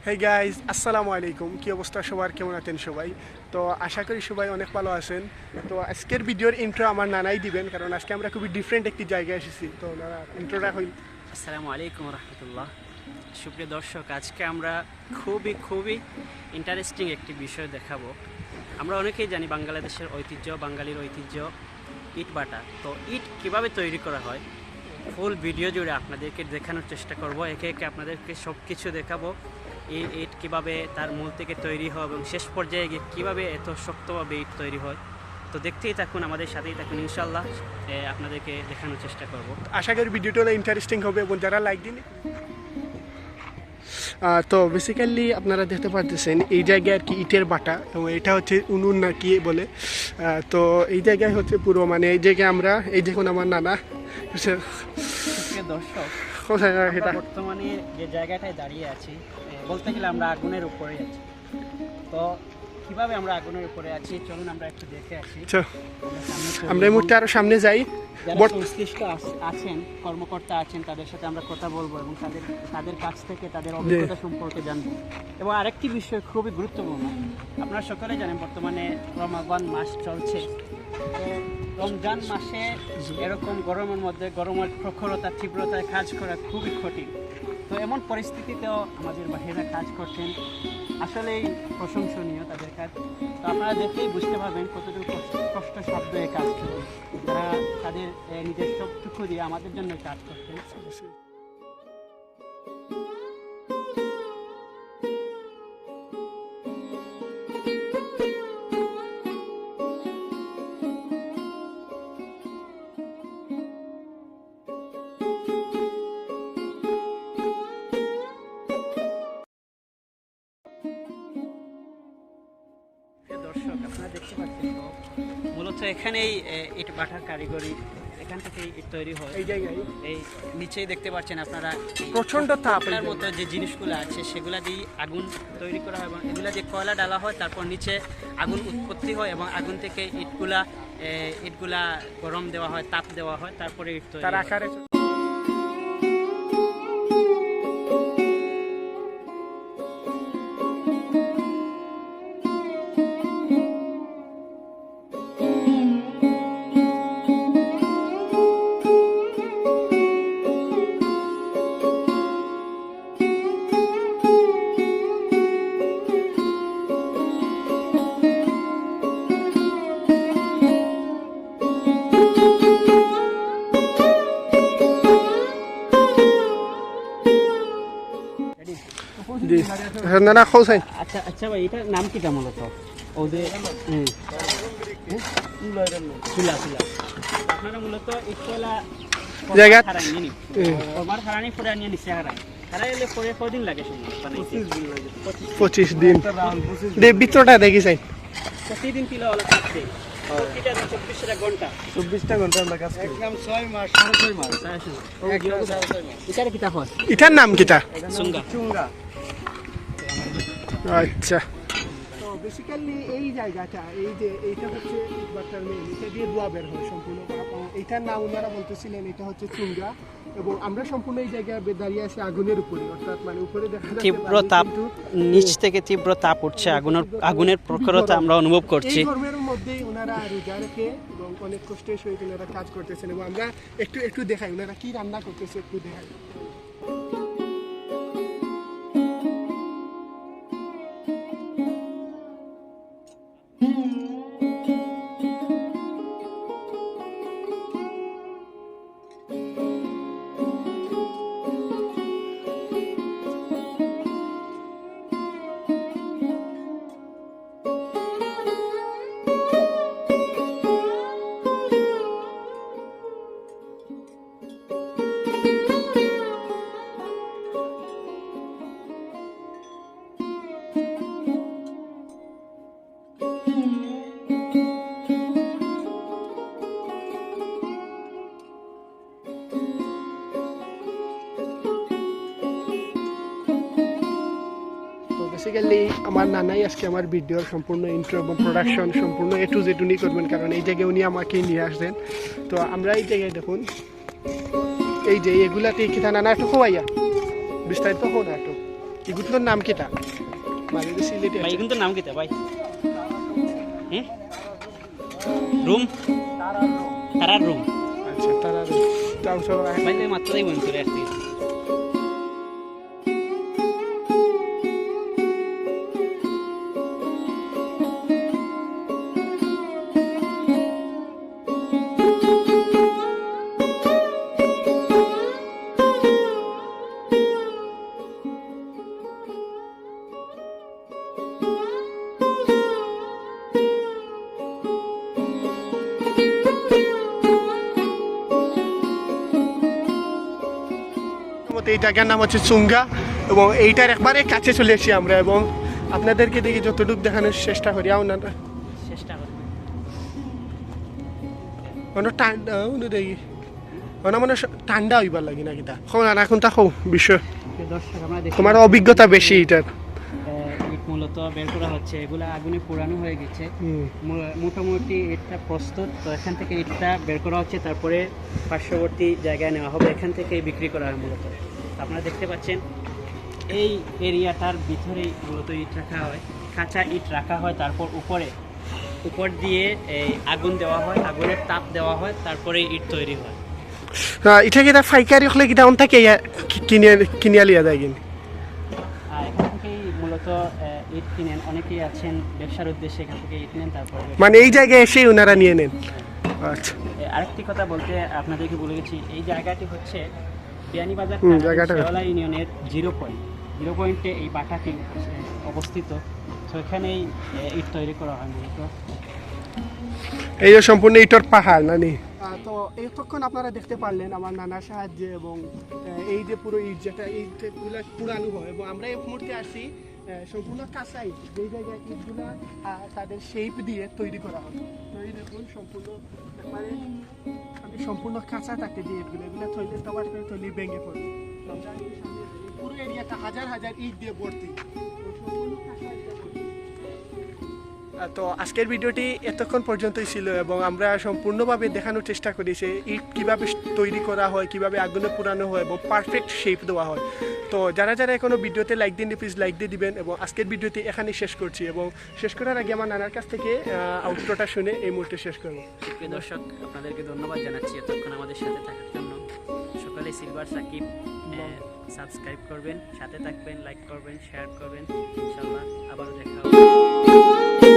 Hey guys, আসসালামু আলাইকুম। কি অবস্থা সবার, কেমন আছেন সবাই? তো আশা করি সবাই অনেক ভালো আছেন। তো আজকের ভিডিওর ইন্ট্রো আমার নানাই দিবেন, কারণ আজকে আমরা খুবই ডিফারেন্ট একটি জায়গায় এসেছি। তো নানা, ইন্ট্রোটা হইল। আসসালামু আলাইকুম রহমতুল্লাহ। সুপ্রিয় দর্শক, আজকে আমরা খুবই ইন্টারেস্টিং একটি বিষয় দেখাবো। আমরা অনেকেই জানি বাংলাদেশের ঐতিহ্য, বাঙালির ঐতিহ্য ইট বাটা। তো ইট কিভাবে তৈরি করা হয় ফুল ভিডিও জুড়ে আপনাদেরকে দেখানোর চেষ্টা করব। একে একে আপনাদেরকে সব কিছু দেখাবো। এই ইট কীভাবে তার মূল থেকে তৈরি হয় এবং শেষ পর্যায়ে গিয়ে কীভাবে এত শক্তভাবে ইট তৈরি হয়। তো দেখতেই থাকুন, আমাদের সাথেই থাকুন, ইনশাল্লাহ আপনাদেরকে দেখানোর চেষ্টা করব। আশা করি ভিডিওটা ইন্টারেস্টিং হবে এবং যারা লাইক দিন। তো বেসিক্যালি আপনারা দেখতে পাচ্ছেন এই জায়গায় আর কি ইটের বাটা, এবং এটা হচ্ছে উনুন না কি বলে। তো এই জায়গায় হচ্ছে পুরো মানে এই জায়গায় আমরা এই দেখুন আমার নানা দর্শক, কোথায় এটা বর্তমানে যে জায়গাটায় দাঁড়িয়ে আছি, বলতে গেলে আমরা আগুনের উপরে আছি। তো কিভাবে আমরা আগুনের উপরে আছি চলুন আমরা একটু দেখে আসি। আমরা এই মুহূর্তে আরো সামনে যাই। যারা সংশ্লিষ্ট আছেন, কর্মকর্তা আছেন, তাদের সাথে আমরা কথা বলবো এবং তাদের কাছ থেকে তাদের অভিজ্ঞতা সম্পর্কে জানবো। এবং আরেকটি বিষয় খুবই গুরুত্বপূর্ণ, আপনারা সকলে জানেন বর্তমানে রমাদান মাস চলছে। তো রমজান মাসে এরকম গরমের মধ্যে গরমের প্রখরতা তীব্রতায় কাজ করা খুবই কঠিন। তো এমন পরিস্থিতিতেও আমাদের বাহিরা কাজ করছেন, আসলেই প্রশংসনীয় তাদের কাজ। তো আপনারা দেখেই বুঝতে পারবেন কতটুকু কষ্ট শব্দ এই কাজ করছে। তারা তাদের নিজের সবটুকু দিয়ে আমাদের জন্য কাজ করছেন। দর্শক, আপনারা দেখতে পাচ্ছেন তো মূলত এখানেই ইট বাটার কারিগরি, এখান থেকে ইট তৈরি হয় এই জায়গায়। এই নিচেই দেখতে পাচ্ছেন আপনারা প্রচন্ড তাপের মতো যে জিনিসগুলো আছে সেগুলা দিয়ে আগুন তৈরি করা হয় এবং এগুলা যে কয়লা ডালা হয়, তারপর নিচে আগুন উৎপত্তি হয় এবং আগুন থেকে ইটগুলা গরম দেওয়া হয়, তাপ দেওয়া হয়, তারপরে ইট তৈরি তার হয়। আকারে নানা খোঁজাই। আচ্ছা আচ্ছা ভাই, এটার নাম কিটা মূলত? ও যে চুলা আপনারা মূলত ইটকলা জায়গা আমার হারানি পরে নিয়ে নিচে হারাই এলে পরে কদিন লাগে? 25 দিন। ভিতরটা দেখি চাই প্রতিদিন কিলো হলো থাকতে 24টা ঘন্টা আমরা কাজ করি। একদম 6 মাস 6.5 মাস। এটা কিটা হয়? এটার নাম কিটা? চুঙ্গা। আচ্ছা, তো বেসিক্যালি এই জায়গাটা, এই যে এইটা হচ্ছে ইটবাটার মেইন, এটা দিয়ে ধোঁয়া বের হয় সম্পূর্ণ। এইটার নাম ওনারা বলতেছিলেন এটা হচ্ছে চুঙ্গা। এবং আমরা সম্পূর্ণ এই জায়গায় দাঁড়িয়ে আছি আগুনের উপরে, অর্থাৎ মানে উপরে দেখা যাচ্ছে তীব্র তাপ, নিচ থেকে তীব্র তাপ উঠছে, আগুনের প্রখরতা আমরা অনুভব করছি। এই গরমের মধ্যেই ওনারা রোজা রেখে এবং অনেক কষ্টের সহিত ওনারা কাজ করতেছেন। এবং আমরা একটু দেখাই ওনারা কি রান্না করতেছে, একটু দেখাই। বেসিক্যালি আমার নানাই আজকে আমার ভিডিওর সম্পূর্ণ ইন্ট্রো এবং প্রোডাকশন সম্পূর্ণ A to Z উনি করবেন, কারণ এই জায়গায় উনি আমাকে নিয়ে আসবেন। তো আমরা এই জায়গায় দেখুন এই যে এগুলাতে কি নানা একটু খোয়াইয়া বিস্তারিত হোক না একটু। এগুলোর নাম কিটা মানে সিলেটে ভাই এগুলোর নাম কিটা ভাই হ্যাঁ রুম তারার রুম আচ্ছা তারা তাও সব ভাই মাত্রই মন করে আসছি এই জায়গার নাম হচ্ছে চুঙ্গা এবং এইটার একবারে কাছে চলে এসেছি আমরা এবং আপনাদেরকে দেখি যতটুকু দেখানোর চেষ্টা করি আপনারা চেষ্টা করব কোনো ঠান্ডা দেখি মানে ঠান্ডা হইবার লাগে না কিটা না এখন তা বিষয় দর্শক আমরা দেখি তোমার অভিজ্ঞতা বেশি এটার ইট মূলত বের করা হচ্ছে এগুলো আগুনে পোড়ানো হয়ে গেছে মোটামুটি ইটটা প্রস্তুত তো এখান থেকে ইটটা বের করা হচ্ছে তারপরে পার্শ্ববর্তী জায়গায় নেওয়া হবে এখান থেকে বিক্রি করা হয় মূলত আপনারা দেখতে পাচ্ছেন এই এরিয়াটার ভিতরেই মূলত ইট রাখা হয় কাঁচা ইট রাখা হয় তারপর উপর দিয়ে এই আগুন দেওয়া হয় আগুনের তাপ দেওয়া হয় তারপরে ইট তৈরি হয় এটা কি ফাইকারি হলে কি দাম থাকে কিনে লিয়া যায় কিন্তু এখান থেকেই মূলত ইট কিনেন অনেকেই আছেন ব্যবসার উদ্দেশ্যে এখান থেকে ইট নেন তারপরে মানে এই জায়গায় এসেই ওনারা নিয়ে নেন আচ্ছা আরেকটি কথা বলতে আপনাদেরকে বলে গেছি এই জায়গাটি হচ্ছে বিয়ানীবাজার শেওলা ইউনিয়নের 0 পয়েন্টে এই বাটাটি অবস্থিত তো এখানেই ইট তৈরি করা হয় মূলত এই যে সম্পূর্ণ ইটর পাহাড় নানি তো এতক্ষণ আপনারা দেখতে পারলেন আমার নানার সাহায্যে এবং এই যে পুরো ইট যেটা ইটগুলো পুরানো হয় এবং আমরা এই মুহূর্তে আসি সম্পূর্ণ কাঁচা ইট যেই জায়গায় ইটগুলো তাদের শেপ দিয়ে তৈরি করা হয় তো এই দেখুন সম্পূর্ণ কাঁচা থাকে যে ইটগুলো এগুলো তৈরি ভেঙে পড়বে পুরো এরিয়াটা হাজার হাজার ইট দিয়ে ভর্তি তো আজকের ভিডিওটি এতক্ষণ পর্যন্তই ছিল এবং আমরা সম্পূর্ণভাবে দেখানোর চেষ্টা করেছি ইট কীভাবে তৈরি করা হয় কীভাবে আগুনে পোড়ানো হয় এবং পারফেক্ট শেপ দেওয়া হয় তো যারা যারা এখনও ভিডিওতে লাইক দিন প্লিজ লাইক দিয়ে দিবেন এবং আজকের ভিডিওটি এখানেই শেষ করছি এবং শেষ করার আগে আমার নানার কাছ থেকে আউটরোটা শুনে এই মুহূর্তে শেষ করবো প্রিয় দর্শক আপনাদেরকে ধন্যবাদ জানাচ্ছি এতক্ষণ আমাদের সাথে থাকার জন্য সকালে সিলভার সাকিব সাবস্ক্রাইব করবেন সাথে থাকবেন লাইক করবেন শেয়ার করবেন ইনশাআল্লাহ আবারও দেখা হবে